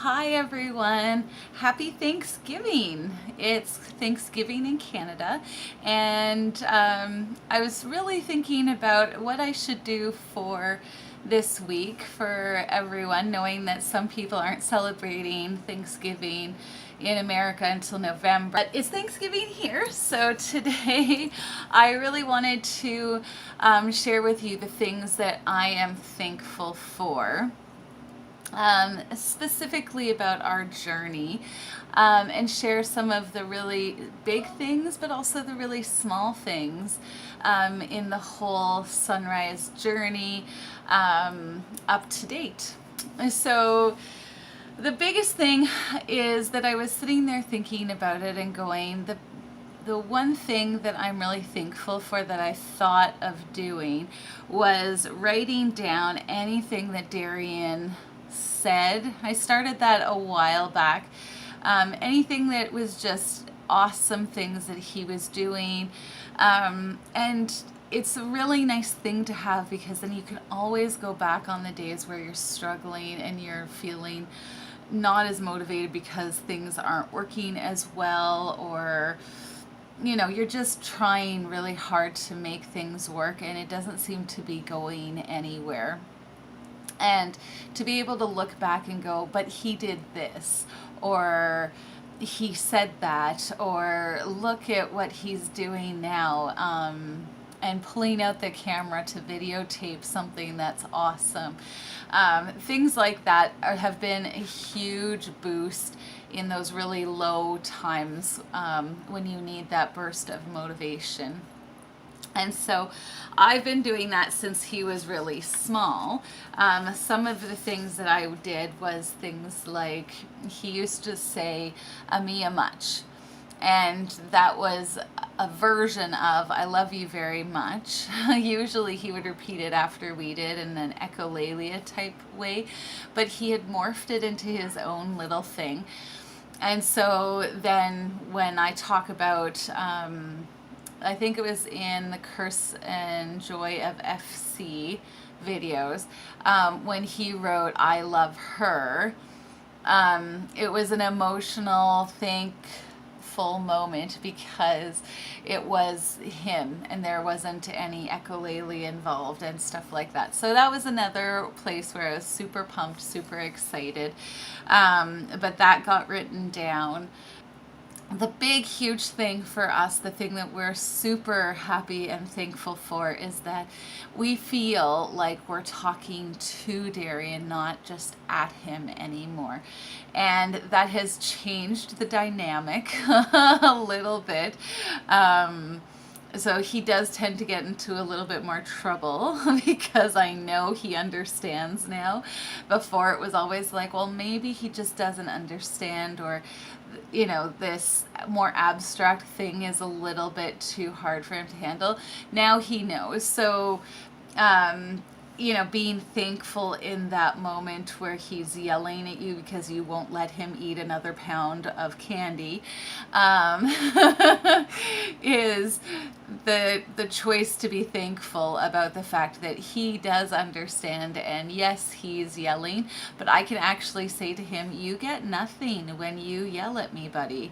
Hi everyone, happy Thanksgiving. It's Thanksgiving in Canada, and I was really thinking about what I should do for this week for everyone, knowing that some people aren't celebrating Thanksgiving in America until November. But it's Thanksgiving here, so today I really wanted to share with you the things that I am thankful for. Specifically about our journey, and share some of the really big things, but also the really small things in the whole sunrise journey up to date. So the biggest thing is that I was sitting there thinking about it and going, the one thing that I'm really thankful for that I thought of doing was writing down anything that Darian said. I started that a while back. Anything that was just awesome things that he was doing. And it's a really nice thing to have, because then you can always go back on the days where you're struggling and you're feeling not as motivated because things aren't working as well, or you're just trying really hard to make things work and it doesn't seem to be going anywhere. And to be able to look back and go, but he did this, or he said that, or look at what he's doing now, and pulling out the camera to videotape something that's awesome. Things like that have been a huge boost in those really low times when you need that burst of motivation. And so I've been doing that since he was really small. Some of the things that I did was things like, he used to say, "Amia much." And that was a version of, "I love you very much." Usually he would repeat it after we did in an echolalia type way, but he had morphed it into his own little thing. And so then when I talk about, I think it was in the Curse and Joy of FC videos, when he wrote, "I love her," it was an emotional, thankful moment, because it was him and there wasn't any echolalia involved and stuff like that. So that was another place where I was super pumped, super excited, but that got written down. The big, huge thing for us, the thing that we're super happy and thankful for, is that we feel like we're talking to Darian, not just at him anymore. And that has changed the dynamic a little bit. So he does tend to get into a little bit more trouble because I know he understands now. Before it was always like, well, maybe he just doesn't understand, or this more abstract thing is a little bit too hard for him to handle. Now he knows. So being thankful in that moment where he's yelling at you because you won't let him eat another pound of candy, is the choice to be thankful about the fact that he does understand. And yes, he's yelling, but I can actually say to him, "You get nothing when you yell at me, buddy."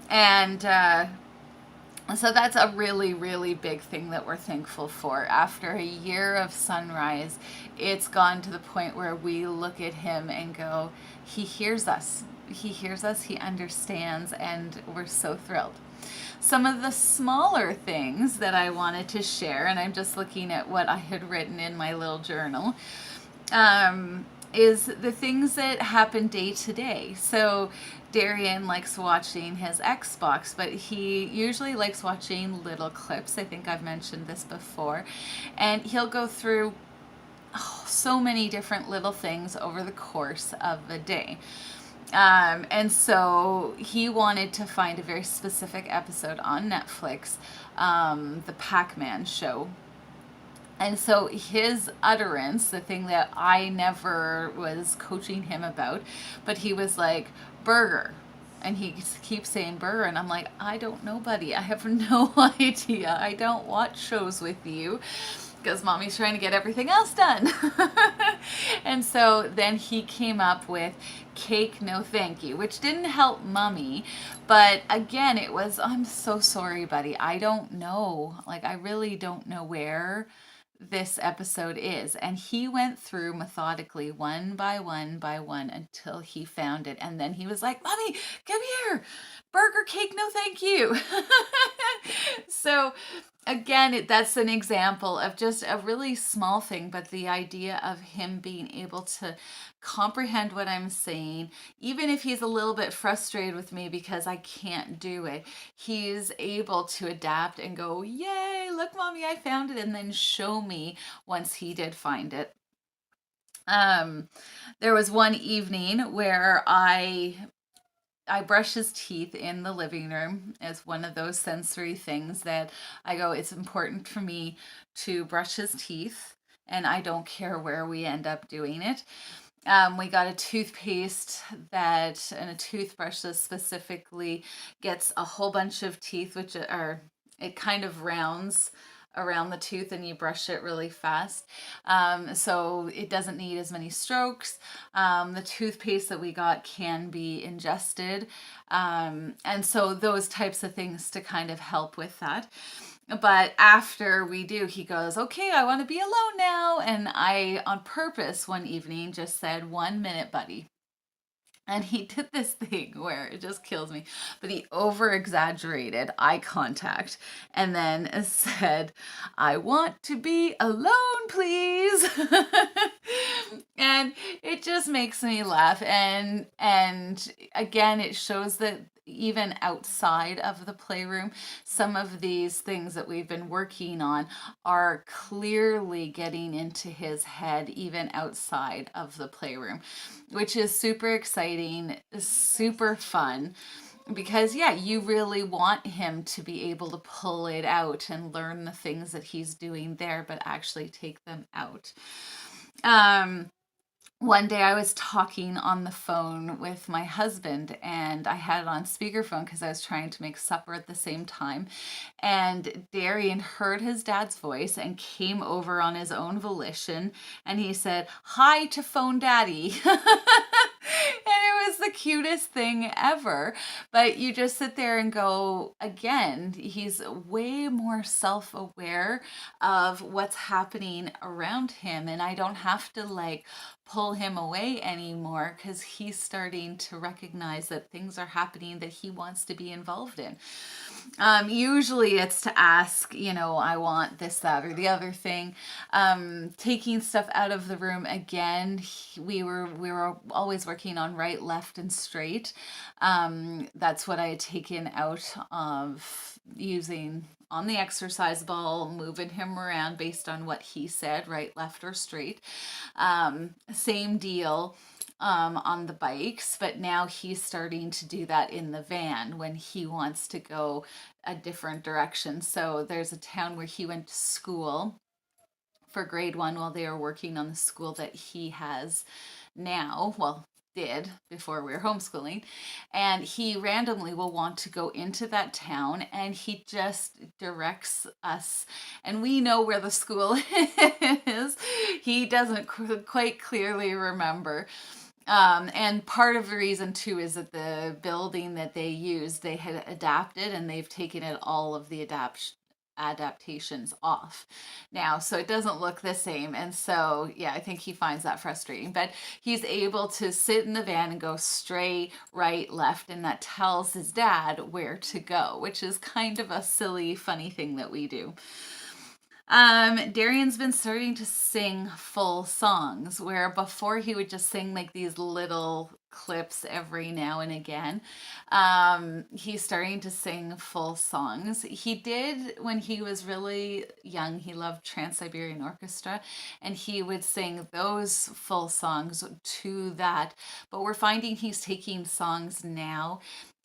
And so that's a really, really big thing that we're thankful for. After a year of Sunrise, it's gone to the point where we look at him and go, he hears us. He hears us, he understands, and we're so thrilled. Some of the smaller things that I wanted to share, and I'm just looking at what I had written in my little journal, is the things that happen day to day. So Darian likes watching his Xbox, but he usually likes watching little clips. I think I've mentioned this before. And he'll go through so many different little things over the course of a day. And so he wanted to find a very specific episode on Netflix, the Pac-Man show. And so his utterance, the thing that I never was coaching him about, but he was like, "Burger." And he keeps saying burger. And I'm like, "I don't know, buddy. I have no idea. I don't watch shows with you." because mommy's trying to get everything else done. And so then he came up with cake no thank you, which didn't help mommy. But again, it was, I'm so sorry, buddy. I don't know. Like, I really don't know where this episode is. And he went through methodically one by one until he found it. And then he was like, Mommy, come here. Burger cake, no thank you. So again, that's an example of just a really small thing, but the idea of him being able to comprehend what I'm saying, even if he's a little bit frustrated with me because I can't do it, he's able to adapt and go, yay, look, mommy, I found it, and then show me once he did find it. There was one evening where I brush his teeth in the living room as one of those sensory things that I go, it's important for me to brush his teeth, and I don't care where we end up doing it. We got a toothpaste and a toothbrush that specifically gets a whole bunch of teeth, which are, it kind of rounds around the tooth and you brush it really fast. So it doesn't need as many strokes. The toothpaste that we got can be ingested. And so those types of things to kind of help with that. But after we do, he goes, okay, I want to be alone now. And I, on purpose, one evening just said, 1 minute, buddy. And he did this thing where it just kills me, but he over exaggerated eye contact and then said, I want to be alone, please. And it just makes me laugh. And again, it shows that even outside of the playroom, some of these things that we've been working on are clearly getting into his head, even outside of the playroom, which is super exciting, super fun. Because, yeah, you really want him to be able to pull it out and learn the things that he's doing there, but actually take them out. One day I was talking on the phone with my husband and I had it on speakerphone because I was trying to make supper at the same time. And Darian heard his dad's voice and came over on his own volition and he said, hi to phone daddy. And it was the cutest thing ever. But you just sit there and go, again, he's way more self-aware of what's happening around him. And I don't have to like pull him away anymore because he's starting to recognize that things are happening that he wants to be involved in. Usually it's to ask, I want this, that, or the other thing. Taking stuff out of the room again, we were always working on right, left, and straight. That's what I had taken out of using on the exercise ball, moving him around based on what he said, right, left, or straight. Same deal on the bikes, but now he's starting to do that in the van when he wants to go a different direction. So there's a town where he went to school for grade 1 while they were working on the school that he has now. Well, did before we were homeschooling, and he randomly will want to go into that town and he just directs us, and we know where the school is. He doesn't quite clearly remember. And part of the reason too is that the building that they used, they had adapted and they've taken it all of the adaptations off now, so it doesn't look the same. And so yeah, I think he finds that frustrating, but he's able to sit in the van and go straight, right, left, and that tells his dad where to go, which is kind of a silly, funny thing that we do. Darian's been starting to sing full songs, where before he would just sing like these little clips every now and again. He's starting to sing full songs. He did when he was really young. He loved Trans-Siberian Orchestra, and he would sing those full songs to that. But we're finding he's taking songs now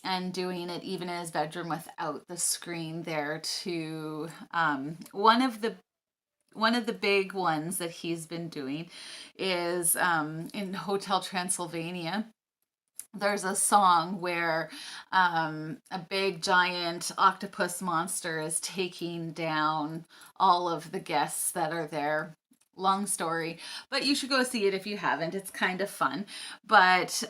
and doing it even in his bedroom without the screen there to one of the big ones that he's been doing is in Hotel Transylvania. there's a song where a big giant octopus monster is taking down all of the guests that are there. Long story, but you should go see it if you haven't. It's kind of fun. But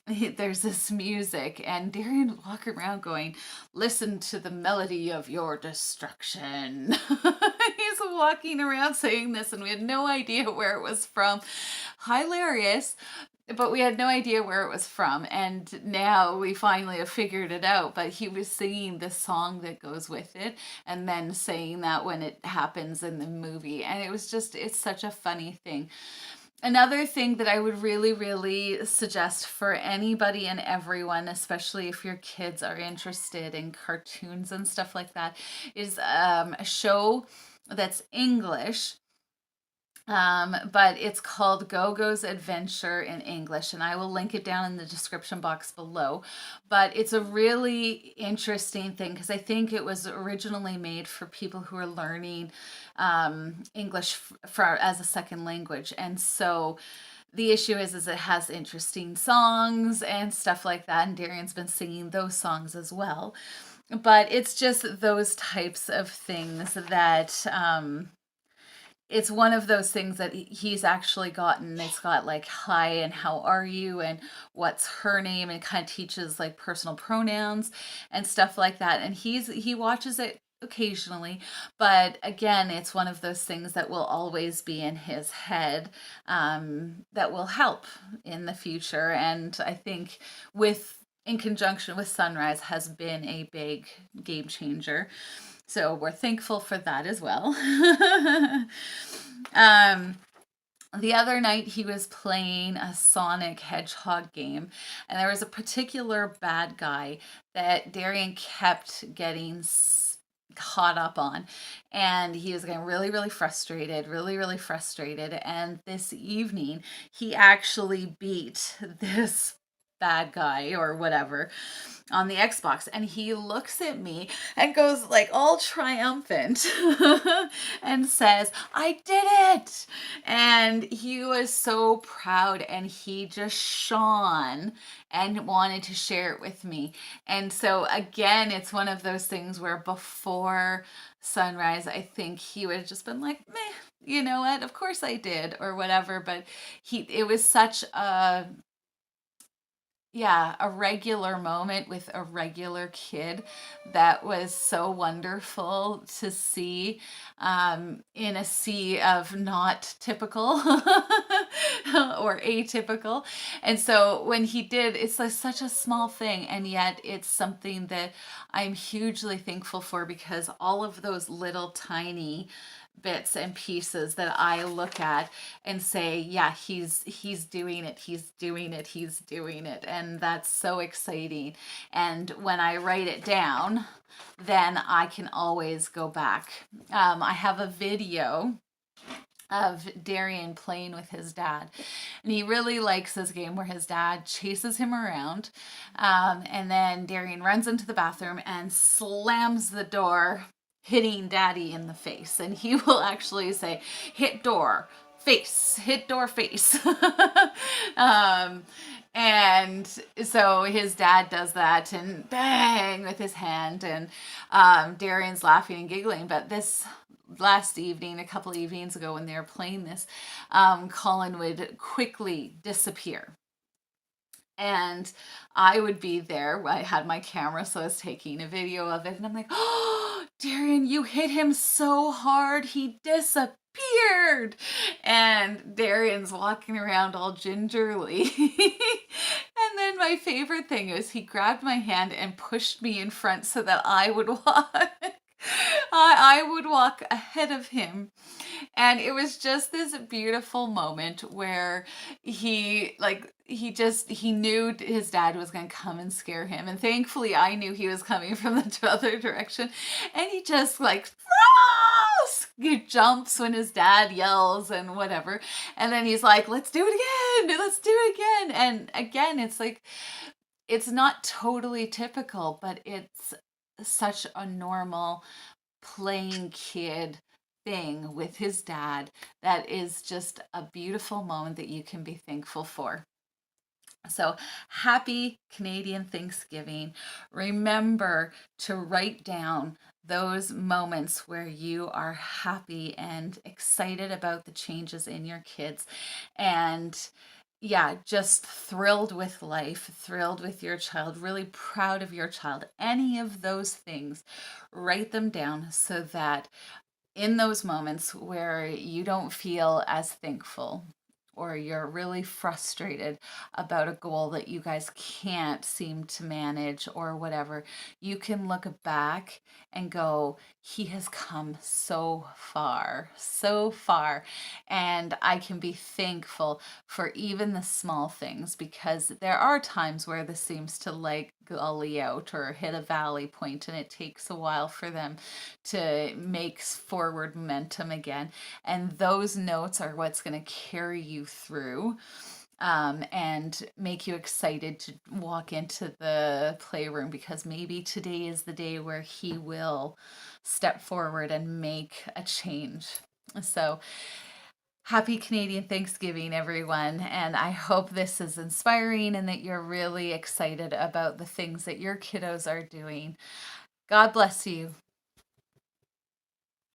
there's this music, and Darian walking around going, "Listen to the melody of your destruction." He's walking around saying this, and we had no idea where it was from. Hilarious, but we had no idea where it was from, and now we finally have figured it out. But he was singing the song that goes with it, and then saying that when it happens in the movie, and it was just, it's such a funny thing. Another thing that I would really, really suggest for anybody and everyone, especially if your kids are interested in cartoons and stuff like that, is a show that's English, but it's called GoGo's Adventure in English, and I will link it down in the description box below. But it's a really interesting thing because I think it was originally made for people who are learning English as a second language, and so the issue is it has interesting songs and stuff like that, and Darian's been singing those songs as well. But it's just those types of things that it's one of those things that he's actually gotten. It's got like hi and how are you and what's her name, and kind of teaches like personal pronouns and stuff like that. And he watches it occasionally, but again, it's one of those things that will always be in his head, that will help in the future. And I think in conjunction with Sunrise has been a big game changer. So we're thankful for that as well. The other night he was playing a Sonic Hedgehog game, and there was a particular bad guy that Darian kept getting caught up on, and he was getting really, really frustrated, really, really frustrated. And this evening he actually beat this bad guy or whatever on the Xbox, and he looks at me and goes like all triumphant and says, "I did it." And he was so proud, and he just shone and wanted to share it with me. And so again, it's one of those things where before Sunrise, I think he would have just been like, meh, you know what, of course I did, or whatever. But it was such a regular moment with a regular kid that was so wonderful to see, in a sea of not typical or atypical. And so when he did, it's like such a small thing, and yet it's something that I'm hugely thankful for, because all of those little tiny bits and pieces that I look at and say, yeah, he's doing it, he's doing it, he's doing it. And that's so exciting. And when I write it down, then I can always go back. I have a video of Darian playing with his dad, and he really likes this game where his dad chases him around, and then Darian runs into the bathroom and slams the door, hitting daddy in the face. And he will actually say, "Hit door, face, hit door, face." And so his dad does that, and bang with his hand, and Darian's laughing and giggling. But this last evening, a couple evenings ago, when they were playing this, Colin would quickly disappear, and I would be there. I had my camera, so I was taking a video of it, and I'm like, "Oh, Darian, you hit him so hard, he disappeared." And Darian's walking around all gingerly. And then my favorite thing is he grabbed my hand and pushed me in front so that I would walk. I would walk ahead of him. And it was just this beautiful moment where he knew his dad was going to come and scare him, and thankfully I knew he was coming from the other direction, and he just like he jumps when his dad yells and whatever, and then he's like, "Let's do it again, let's do it again." And again, it's like, it's not totally typical, but it's such a normal playing kid thing with his dad that is just a beautiful moment that you can be thankful for. So happy Canadian Thanksgiving. Remember to write down those moments where you are happy and excited about the changes in your kids. And yeah, just thrilled with life, thrilled with your child, really proud of your child. Any of those things, write them down so that in those moments where you don't feel as thankful or you're really frustrated about a goal that you guys can't seem to manage or whatever, you can look back and go, he has come so far, so far. And I can be thankful for even the small things, because there are times where this seems to like gully out or hit a valley point, and it takes a while for them to make forward momentum again. And those notes are what's going to carry you through, and make you excited to walk into the playroom, because maybe today is the day where he will step forward and make a change. So, happy Canadian Thanksgiving, everyone. And I hope this is inspiring and that you're really excited about the things that your kiddos are doing. God bless you.